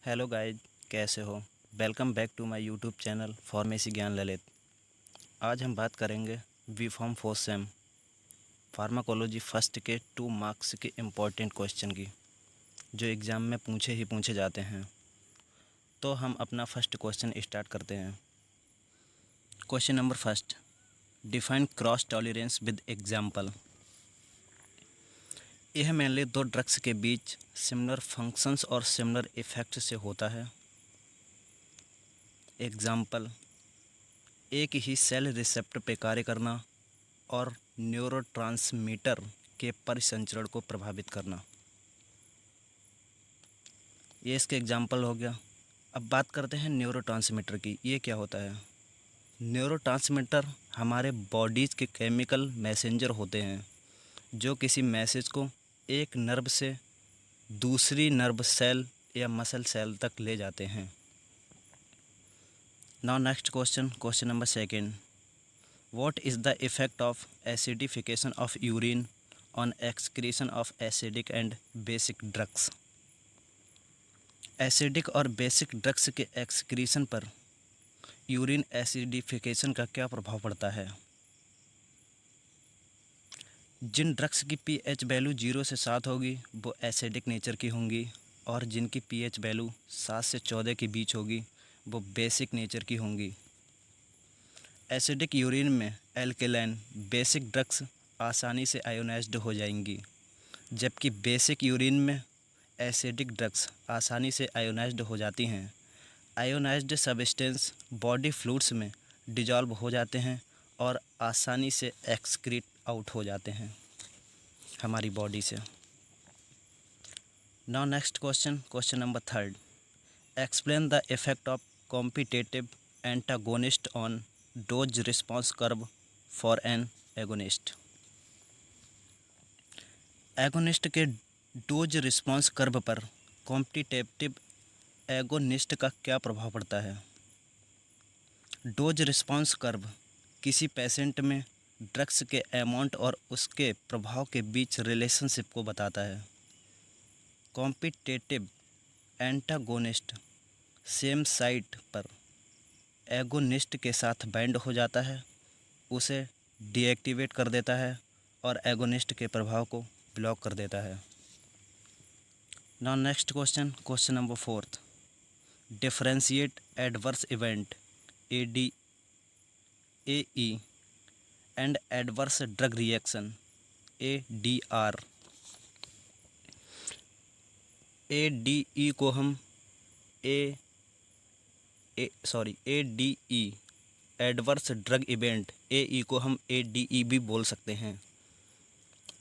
Hello guys, कैसे हो। Welcome back to my YouTube channel pharmacy ज्ञान ललित। आज हम बात करेंगे B pharm fourth sem pharmacology first के 2 मार्क्स के इम्पोर्टेंट क्वेश्चन की, जो एग्ज़ाम में पूछे जाते हैं। तो हम अपना फर्स्ट क्वेश्चन स्टार्ट करते हैं। Question number first, define cross tolerance with example. यह मेनली 2 ड्रग्स के बीच सिमिलर फंक्शंस और सिमिलर इफ़ेक्ट से होता है। एग्जाम्पल, एक ही सेल रिसेप्टर पे कार्य करना और न्यूरोट्रांसमीटर के परिसंचरण को प्रभावित करना। ये इसके एग्जाम्पल हो गया। अब बात करते हैं न्यूरोट्रांसमीटर की। ये क्या होता है? न्यूरोट्रांसमीटर हमारे बॉडीज़ के केमिकल मैसेंजर होते हैं, जो किसी मैसेज को एक नर्व से दूसरी नर्व सेल या मसल सेल तक ले जाते हैं। Now next question number second, What is the effect of acidification of urine on excretion of acidic and basic drugs? Acidic और बेसिक ड्रग्स के एक्सक्रीशन पर यूरिन एसिडिफिकेशन का क्या प्रभाव पड़ता है? जिन ड्रग्स की पीएच वैल्यू 0 से 7 होगी वो एसिडिक नेचर की होंगी, और जिनकी पीएच वैल्यू 7 से 14 के बीच होगी वो बेसिक नेचर की होंगी। एसिडिक यूरिन में एल्केलाइन बेसिक ड्रग्स आसानी से आयोनाइज्ड हो जाएंगी, जबकि बेसिक यूरिन में एसिडिक ड्रग्स आसानी से आयोनाइज्ड हो जाती हैं। आयोनाइज्ड सब्सटेंस बॉडी फ्लूइड्स में डिजॉल्व हो जाते हैं और आसानी से एक्सक्रीट आउट हो जाते हैं हमारी बॉडी से। Now next question number third, explain the effect of competitive antagonist on dose response curve for an agonist. Agonist के डोज रिस्पॉन्स कर्व पर कॉम्पिटिटिव एगोनिस्ट का क्या प्रभाव पड़ता है? डोज रिस्पॉन्स कर्व किसी पेशेंट में ड्रग्स के अमाउंट और उसके प्रभाव के बीच रिलेशनशिप को बताता है। कॉम्पिटिटिव एंटागोनिस्ट सेम साइट पर एगोनिस्ट के साथ बाइंड हो जाता है, उसे डीएक्टिवेट कर देता है और एगोनिस्ट के प्रभाव को ब्लॉक कर देता है। Now next question number fourth, differentiate adverse event ADAE and adverse drug reaction ADR। ADE को हम ADE adverse drug event AE को हम ADE भी बोल सकते हैं।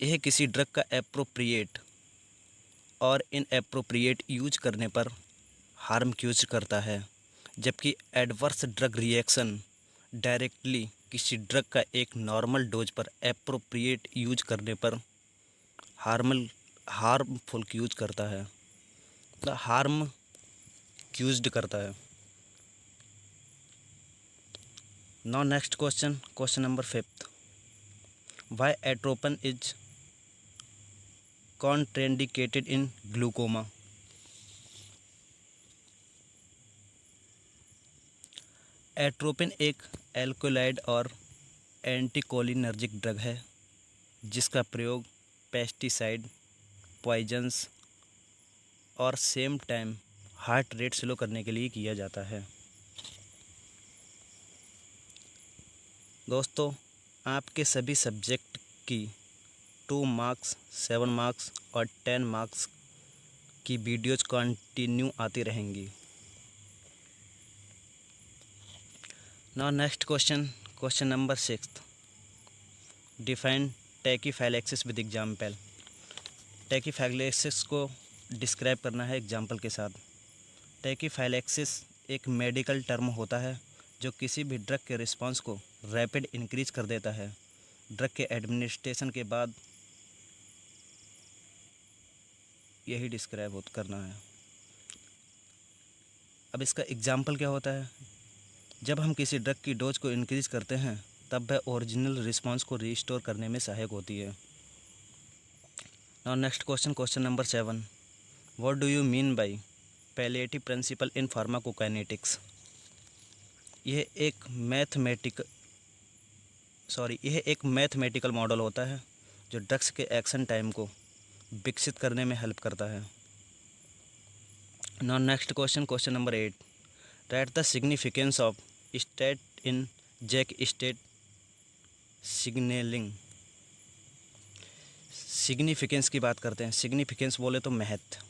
यह किसी ड्रग का एप्रोप्रिएट और इनएप्रोप्रिएट यूज करने पर हार्म क्यूज करता है, जबकि एडवर्स ड्रग रिएक्शन डायरेक्टली किसी ड्रग का एक नॉर्मल डोज पर एप्रोप्रिएट यूज करने पर हार्मफुल यूज करता है, मतलब हार्म क्यूज्ड करता है। Now next question number fifth, why atropine is contraindicated in glaucoma. Atropine एक एल्कोलाइड और एंटीकोलिनर्जिक ड्रग है, जिसका प्रयोग पेस्टिसाइड, पॉइजन्स और same time heart rate slow करने के लिए किया जाता है। दोस्तों, आपके सभी सब्जेक्ट की 2 मार्क्स, 7 मार्क्स और 10 मार्क्स की वीडियोज़ कंटिन्यू आती रहेंगी। Now next question number 6, define टैकीफाइलैक्सिस with example. टैकीफाइलैक्सिस को डिस्क्राइब करना है एग्जाम्पल के साथ। टैकीफाइलैक्सिस एक मेडिकल टर्म होता है जो किसी भी ड्रग के रिस्पांस को रैपिड इंक्रीज कर देता है ड्रग के एडमिनिस्ट्रेशन के बाद। यही डिस्क्राइब करना है। अब इसका एग्जाम्पल क्या होता है? जब हम किसी ड्रग की डोज को इंक्रीज करते हैं तब वह ओरिजिनल रिस्पांस को रीस्टोर करने में सहायक होती है। Now next question number 7, what do you mean by palliative principle in pharmacokinetics. यह एक मैथमेटिकल मॉडल होता है जो ड्रग्स के एक्शन टाइम को विकसित करने में हेल्प करता है। Now next question number 8, write the significance of STAT in JAK STAT signalling. Significance की बात करते हैं। सिग्निफिकेंस बोले तो महत्व।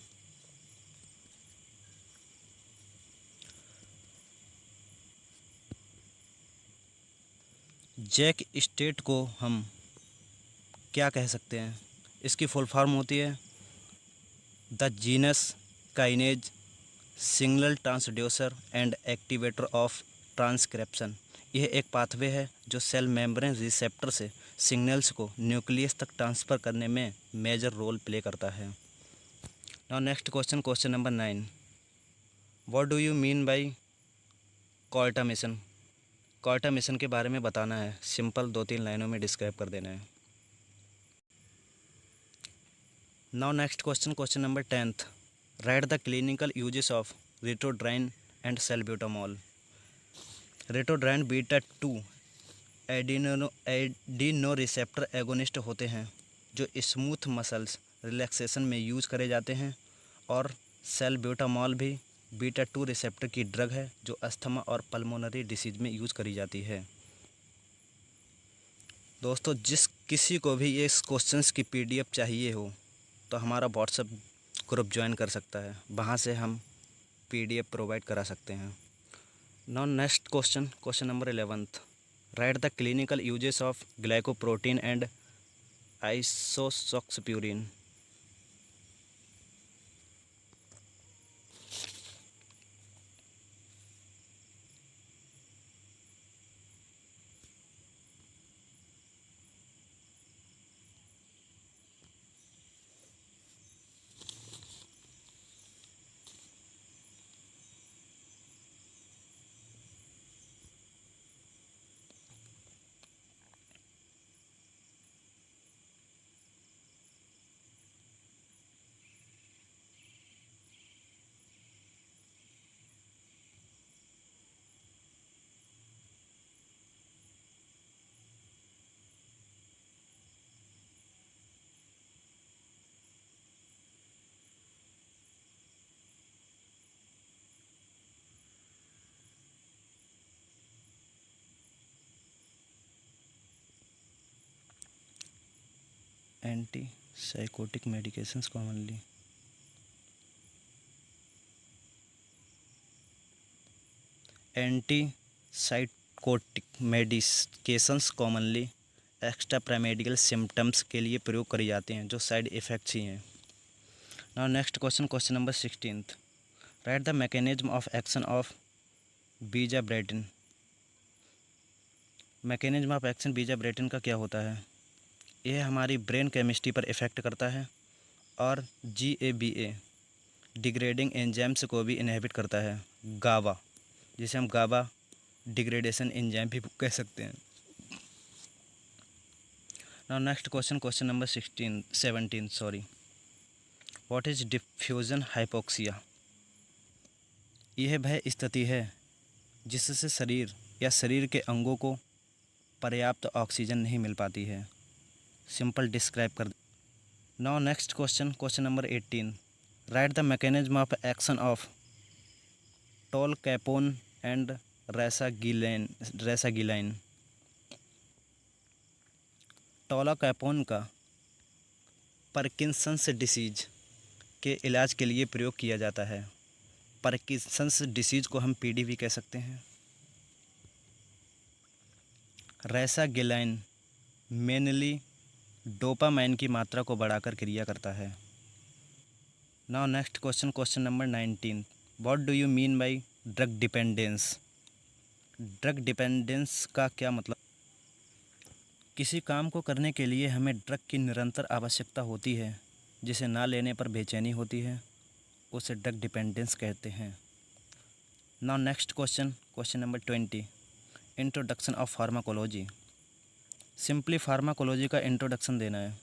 जैक स्टेट को हम क्या कह सकते हैं? इसकी फुल फॉर्म होती है the genus kinase signal transducer and activator of transcription. यह एक पाथवे है जो सेल मेम्ब्रेन रिसेप्टर से सिग्नल्स को न्यूक्लियस तक ट्रांसफ़र करने में मेजर रोल प्ले करता है। Now next question number 9, what do you mean bye Carta mission. Carta mission के बारे में बताना है। सिंपल 2-3 लाइनों में डिस्क्राइब कर देना है। Now next question number 10th, write the clinical uses of ritodrine and salbutamol. Ritodrine beta 2 adreno receptor agonist होते हैं जो स्मूथ मसल्स रिलैक्सेशन में यूज़ करे जाते हैं, और सैल्ब्यूटामॉल भी बीटा 2 रिसेप्टर की ड्रग है जो अस्थमा और पल्मोनरी डिसीज में यूज़ करी जाती है। दोस्तों, जिस किसी को भी ये क्वेश्चंस की PDF चाहिए हो तो हमारा व्हाट्सएप ग्रुप ज्वाइन कर सकता है, वहाँ से हम PDF प्रोवाइड करा सकते हैं। Now next question number 11th, write the clinical uses of glycoprotein and isoxsuprine. Anti psychotic medications commonly. Anti psychotic medications commonly extra paramedical symptoms के लिए प्रयोग करी जाते हैं जो साइड इफ़ेक्ट्स ही हैं। Now next question number 16th, write the mechanism of action of बीजाब्रेटिन। मैकेनिज्म ऑफ एक्शन बीजाब्रेटिन का क्या होता है? यह हमारी ब्रेन केमिस्ट्री पर इफ़ेक्ट करता है और GABA डिग्रेडिंग एंजाइम्स को भी इनहिबिट करता है। गाबा, जिसे हम गाबा डिग्रेडेशन एंजाइम भी कह सकते हैं। Now next question number 17 what is diffusion hypoxia. यह वह स्थिति है जिससे शरीर या शरीर के अंगों को पर्याप्त ऑक्सीजन नहीं मिल पाती है। सिंपल डिस्क्राइब कर। Now next question number 18, write the mechanism of action of tolcapone and rasagiline. Tolcapone का पार्किंसंस डिसीज के इलाज के लिए प्रयोग किया जाता है। पार्किंसंस डिसीज को हम PD भी कह सकते हैं। रेसागिलाइन मेनली डोपामाइन की मात्रा को बढ़ाकर क्रिया करता है। Now next question number 19, what do you mean bye drug dependence. Drug dependence का क्या मतलब? किसी काम को करने के लिए हमें ड्रग की निरंतर आवश्यकता होती है, जिसे ना लेने पर बेचैनी होती है, उसे ड्रग डिपेंडेंस कहते हैं। Now next question number 20, introduction of pharmacology. Simply pharmacology का इंट्रोडक्शन देना है।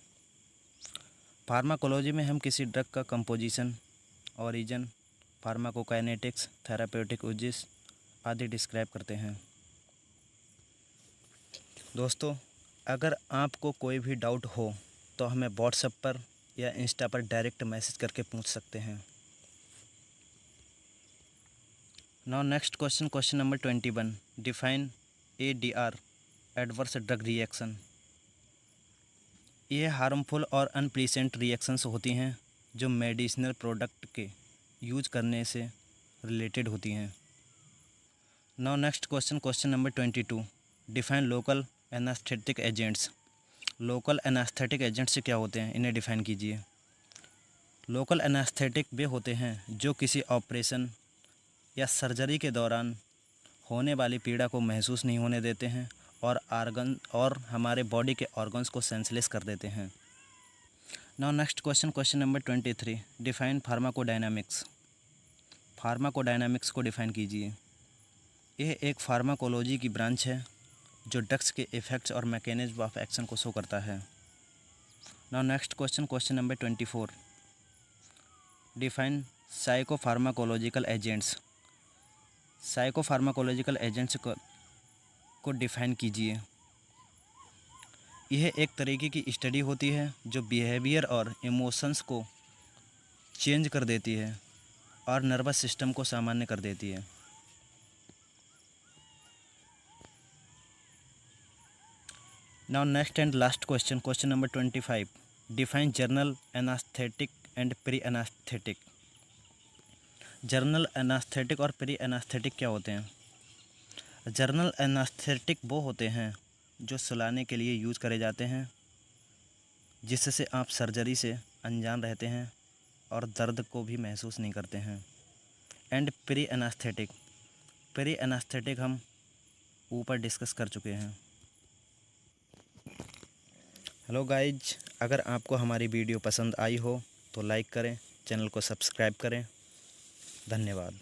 फार्माकोलॉजी में हम किसी ड्रग का composition, origin, pharmacokinetics, therapeutic uses आदि डिस्क्राइब करते हैं। दोस्तों, अगर आपको कोई भी डाउट हो तो हमें व्हाट्सएप पर या इंस्टा पर डायरेक्ट मैसेज करके पूछ सकते हैं। Now next question, question number 21, define ADR, adverse drug reaction. ये हार्मफुल और अनप्लीसेंट रिएक्शंस होती हैं जो मेडिसिनल प्रोडक्ट के यूज करने से रिलेटेड होती हैं। Now next question, question number 22, define local anaesthetic agents. Local anaesthetic agents क्या होते हैं, इन्हें डिफाइन कीजिए। लोकल एनास्थेटिक वे होते हैं जो किसी ऑपरेशन या सर्जरी के दौरान होने वाली पीड़ा को महसूस नहीं होने देते हैं और हमारे बॉडी के ऑर्गन्स को सेंसलेस कर देते हैं। Now next question, question number 23, define pharmacodynamics. Pharmacodynamics को डिफाइन कीजिए। यह एक फार्माकोलॉजी की ब्रांच है जो ड्रग्स के इफ़ेक्ट्स और मैकेनिज्म ऑफ एक्शन को शो करता है। Now next question, question number 24, define psychopharmacological agents. Psychopharmacological agents को डिफाइन कीजिए। यह एक तरीके की स्टडी होती है जो बिहेवियर और इमोशंस को चेंज कर देती है और नर्वस सिस्टम को सामान्य कर देती है। Now next and last question, question number 25, define journal anaesthetic and pre anaesthetic. Journal anaesthetic और प्री एनास्थेटिक क्या होते हैं? जर्नल एनास्थेटिक वो होते हैं जो सुलाने के लिए यूज़ करे जाते हैं, जिससे आप सर्जरी से अनजान रहते हैं और दर्द को भी महसूस नहीं करते हैं। एंड प्री एनास्थेटिक हम ऊपर डिस्कस कर चुके हैं। हेलो गाइज, अगर आपको हमारी वीडियो पसंद आई हो तो लाइक करें, चैनल को सब्सक्राइब करें। धन्यवाद।